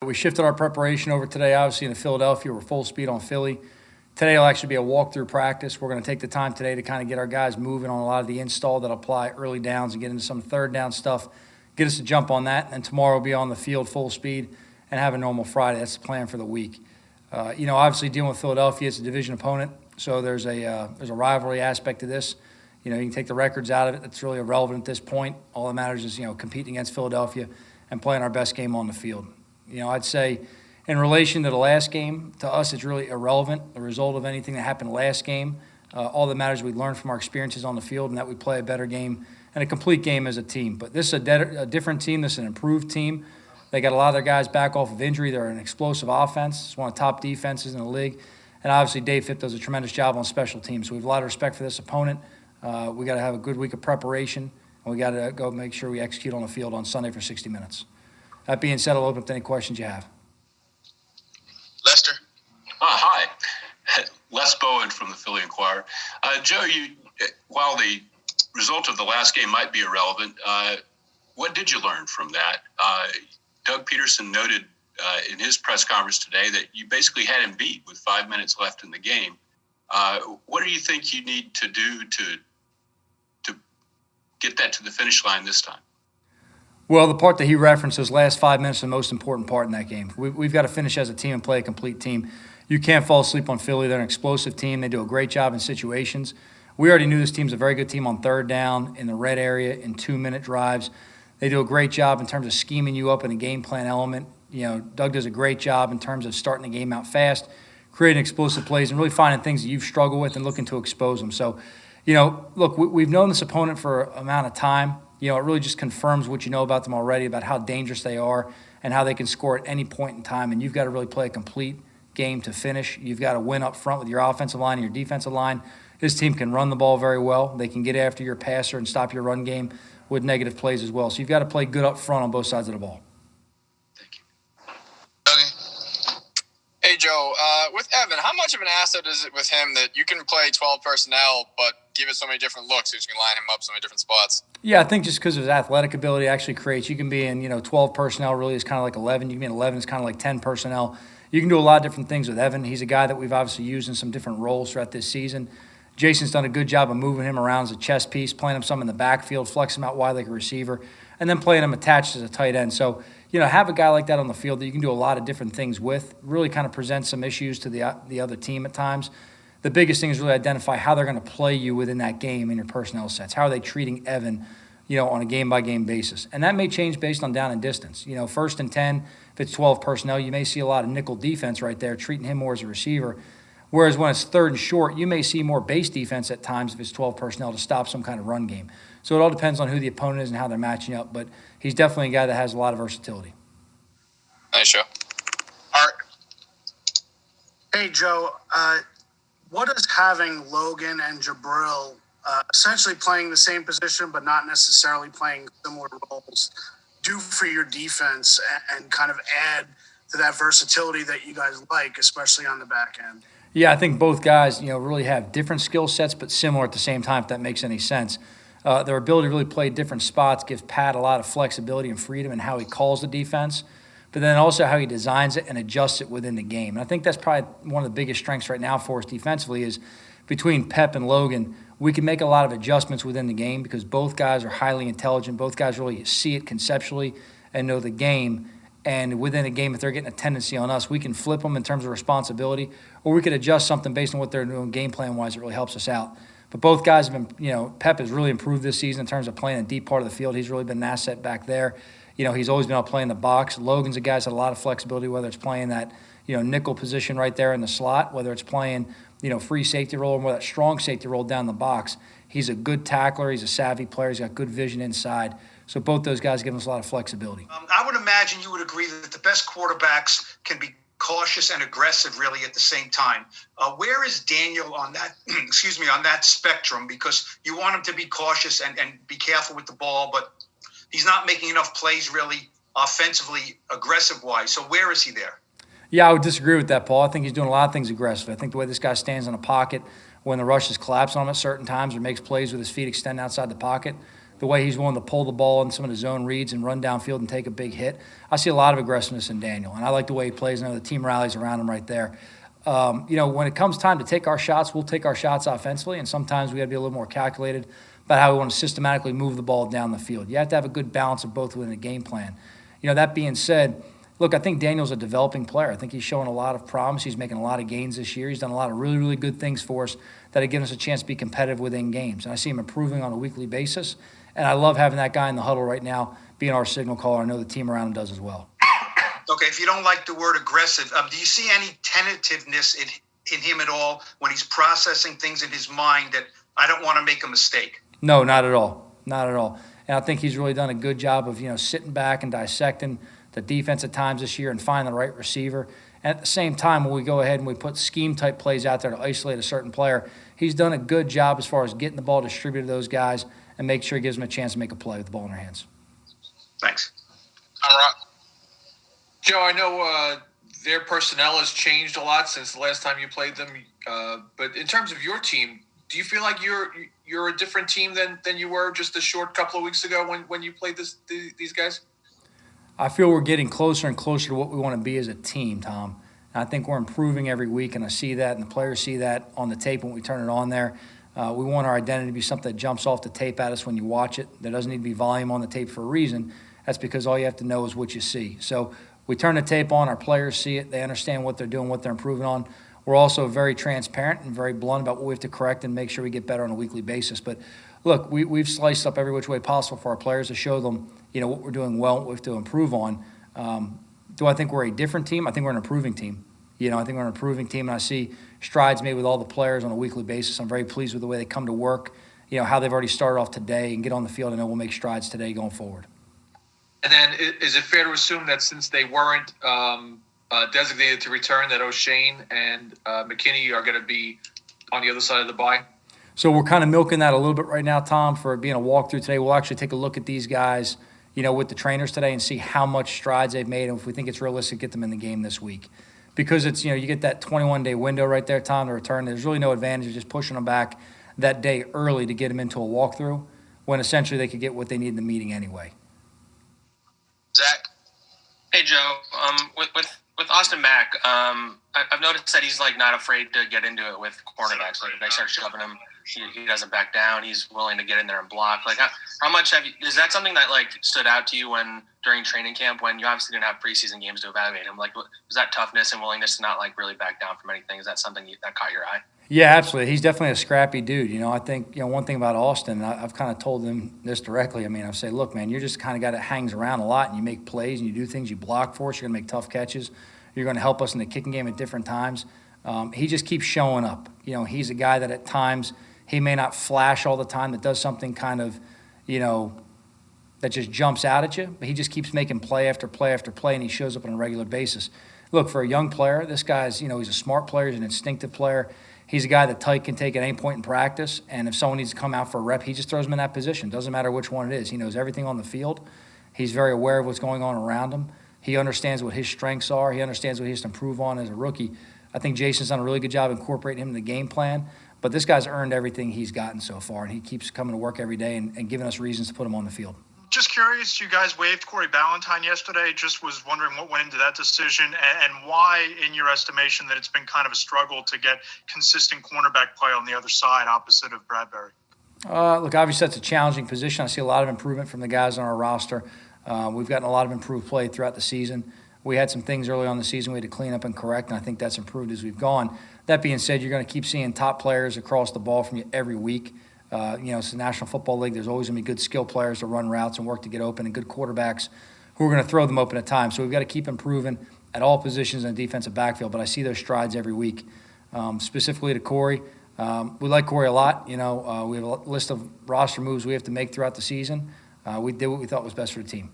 We shifted our preparation over today. Obviously, in Philadelphia, we're full speed on Philly. Today will actually be a walkthrough practice. We're going to take the time today to kind of get our guys moving on a lot of the install that apply early downs and get into some third down stuff, get us to jump on that. And tomorrow we'll be on the field full speed and have a normal Friday. That's the plan for the week. Obviously dealing with Philadelphia, it's a division opponent, so there's a rivalry aspect to this. You can take the records out of it. It's really irrelevant at this point. All that matters is, competing against Philadelphia and playing our best game on the field. I'd say in relation to the last game, to us it's really irrelevant, the result of anything that happened last game. All that matters is we learn from our experiences on the field and that we play a better game and a complete game as a team. But this is a different team. This is an improved team. They got a lot of their guys back off of injury. They're an explosive offense. It's one of the top defenses in the league. And obviously Dave Fitt does a tremendous job on special teams. So we have a lot of respect for this opponent. We got to have a good week of preparation, and we got to go make sure we execute on the field on Sunday for 60 minutes. That being said, I'll open up to any questions you have. Lester. Hi. Les Bowen from the Philly Inquirer. Joe, while the result of the last game might be irrelevant, what did you learn from that? Doug Peterson noted in his press conference today that you basically had him beat with 5 minutes left in the game. What do you think you need to do to get that to the finish line this time? Well, the part that he referenced, those last 5 minutes, is the most important part in that game. We've got to finish as a team and play a complete team. You can't fall asleep on Philly. They're an explosive team. They do a great job in situations. We already knew this team's a very good team on third down, in the red area, in 2-minute drives. They do a great job in terms of scheming you up in a game plan element. Doug does a great job in terms of starting the game out fast, creating explosive plays, and really finding things that you've struggled with and looking to expose them. So, look, we've known this opponent for an amount of time. It really just confirms what you know about them already, about how dangerous they are and how they can score at any point in time. And you've got to really play a complete game to finish. You've got to win up front with your offensive line and your defensive line. This team can run the ball very well. They can get after your passer and stop your run game with negative plays as well. So you've got to play good up front on both sides of the ball. Thank you. Okay. Hey, Joe, with Evan, how much of an asset is it with him that you can play 12 personnel but give it so many different looks, so you can line him up so many different spots? Yeah, I think just because of his athletic ability actually creates, you can be in, 12 personnel really is kind of like 11. You can be in 11, it's kind of like 10 personnel. You can do a lot of different things with Evan. He's a guy that we've obviously used in some different roles throughout this season. Jason's done a good job of moving him around as a chess piece, playing him some in the backfield, flexing him out wide like a receiver, and then playing him attached as a tight end. So, have a guy like that on the field that you can do a lot of different things with, really kind of presents some issues to the other team at times. The biggest thing is really identify how they're going to play you within that game in your personnel sets. How are they treating Evan, on a game-by-game basis? And that may change based on down and distance. 1st and 10, if it's 12 personnel, you may see a lot of nickel defense right there, treating him more as a receiver. Whereas when it's 3rd and short, you may see more base defense at times if it's 12 personnel to stop some kind of run game. So it all depends on who the opponent is and how they're matching up. But he's definitely a guy that has a lot of versatility. Nice, Joe. Art. Hey, Joe. What does having Logan and Jabril essentially playing the same position but not necessarily playing similar roles do for your defense and kind of add to that versatility that you guys like, especially on the back end? Yeah, I think both guys, really have different skill sets but similar at the same time, if that makes any sense. Their ability to really play different spots gives Pat a lot of flexibility and freedom in how he calls the defense, but then also how he designs it and adjusts it within the game. And I think that's probably one of the biggest strengths right now for us defensively is between Pep and Logan, we can make a lot of adjustments within the game because both guys are highly intelligent. Both guys really see it conceptually and know the game. And within a game, if they're getting a tendency on us, we can flip them in terms of responsibility, or we could adjust something based on what they're doing game plan-wise that really helps us out. But both guys have been, Pep has really improved this season in terms of playing a deep part of the field. He's really been an asset back there. He's always been able to play in the box. Logan's a guy that's had a lot of flexibility, whether it's playing that, nickel position right there in the slot, whether it's playing, free safety role or that strong safety role down the box. He's a good tackler. He's a savvy player. He's got good vision inside. So both those guys give us a lot of flexibility. I would imagine you would agree that the best quarterbacks can be cautious and aggressive really at the same time. Where is Daniel on that, on that spectrum? Because you want him to be cautious and be careful with the ball, but he's not making enough plays really offensively aggressive-wise. So where is he there? Yeah, I would disagree with that, Paul. I think he's doing a lot of things aggressive. I think the way this guy stands in a pocket when the rushes collapse on him at certain times or makes plays with his feet extended outside the pocket, the way he's willing to pull the ball in some of the zone reads and run downfield and take a big hit. I see a lot of aggressiveness in Daniel, and I like the way he plays. I know the team rallies around him right there. When it comes time to take our shots, we'll take our shots offensively, and sometimes we got to be a little more calculated about how we want to systematically move the ball down the field. You have to have a good balance of both within a game plan. That being said, look, I think Daniel's a developing player. I think he's showing a lot of promise. He's making a lot of gains this year. He's done a lot of really, really good things for us that have given us a chance to be competitive within games. And I see him improving on a weekly basis. And I love having that guy in the huddle right now being our signal caller. I know the team around him does as well. Okay, if you don't like the word aggressive, do you see any tentativeness in him at all when he's processing things in his mind that I don't want to make a mistake? No, not at all. Not at all. And I think he's really done a good job of, sitting back and dissecting the defense at times this year and finding the right receiver. And at the same time, when we go ahead and we put scheme-type plays out there to isolate a certain player, he's done a good job as far as getting the ball distributed to those guys and make sure he gives them a chance to make a play with the ball in their hands. Thanks. All right. Joe, I know their personnel has changed a lot since the last time you played them. But in terms of your team, do you feel like you're a different team than you were just a short couple of weeks ago when you played these guys? I feel we're getting closer and closer to what we want to be as a team, Tom. And I think we're improving every week, and I see that, and the players see that on the tape when we turn it on there. We want our identity to be something that jumps off the tape at us when you watch it. There doesn't need to be volume on the tape for a reason. That's because all you have to know is what you see. So we turn the tape on, our players see it, they understand what they're doing, what they're improving on. We're also very transparent and very blunt about what we have to correct and make sure we get better on a weekly basis. But look, we've sliced up every which way possible for our players to show them, what we're doing well, what we have to improve on. Do I think we're a different team? I think we're an improving team. I think we're an improving team, and I see strides made with all the players on a weekly basis. I'm very pleased with the way they come to work, how they've already started off today and get on the field. I know we'll make strides today going forward. And then is it fair to assume that since they weren't designated to return, that O'Shane and McKinney are going to be on the other side of the bye? So we're kind of milking that a little bit right now, Tom, for being a walkthrough today. We'll actually take a look at these guys, with the trainers today and see how much strides they've made and if we think it's realistic to get them in the game this week. Because it's, you get that 21-day window right there, Tom, to return. There's really no advantage of just pushing them back that day early to get them into a walkthrough when essentially they could get what they need in the meeting anyway. Zach. Hey, Joe. With Austin Mack, I've noticed that he's not afraid to get into it with cornerbacks. If they start shoving him, he doesn't back down. He's willing to get in there and block. How much is that something that stood out to you during training camp when you obviously didn't have preseason games to evaluate him? Was that toughness and willingness to not really back down from anything? Is that something that caught your eye? Yeah, absolutely. He's definitely a scrappy dude. I think, one thing about Austin, I've kind of told him this directly. I've said, look, man, you're just kind of guy that hangs around a lot and you make plays and you do things, you block for us, you're going to make tough catches. You're going to help us in the kicking game at different times. He just keeps showing up. He's a guy that at times he may not flash all the time, that does something kind of, that just jumps out at you. But he just keeps making play after play after play, and he shows up on a regular basis. Look, for a young player, this guy's, he's a smart player. He's an instinctive player. He's a guy that Tyke can take at any point in practice, and if someone needs to come out for a rep, he just throws him in that position. Doesn't matter which one it is. He knows everything on the field. He's very aware of what's going on around him. He understands what his strengths are. He understands what he has to improve on as a rookie. I think Jason's done a really good job incorporating him in the game plan, but this guy's earned everything he's gotten so far, and he keeps coming to work every day and giving us reasons to put him on the field. Just curious, you guys waived Corey Ballantyne yesterday. Just was wondering what went into that decision and why, in your estimation, that it's been kind of a struggle to get consistent cornerback play on the other side opposite of Bradbury. Look, obviously that's a challenging position. I see a lot of improvement from the guys on our roster. We've gotten a lot of improved play throughout the season. We had some things early on in the season we had to clean up and correct, and I think that's improved as we've gone. That being said, you're going to keep seeing top players across the ball from you every week. It's the National Football League. There's always going to be good skill players to run routes and work to get open, and good quarterbacks who are going to throw them open at times. So we've got to keep improving at all positions in the defensive backfield, but I see those strides every week. Specifically to Corey, we like Corey a lot. We have a list of roster moves we have to make throughout the season. We did what we thought was best for the team.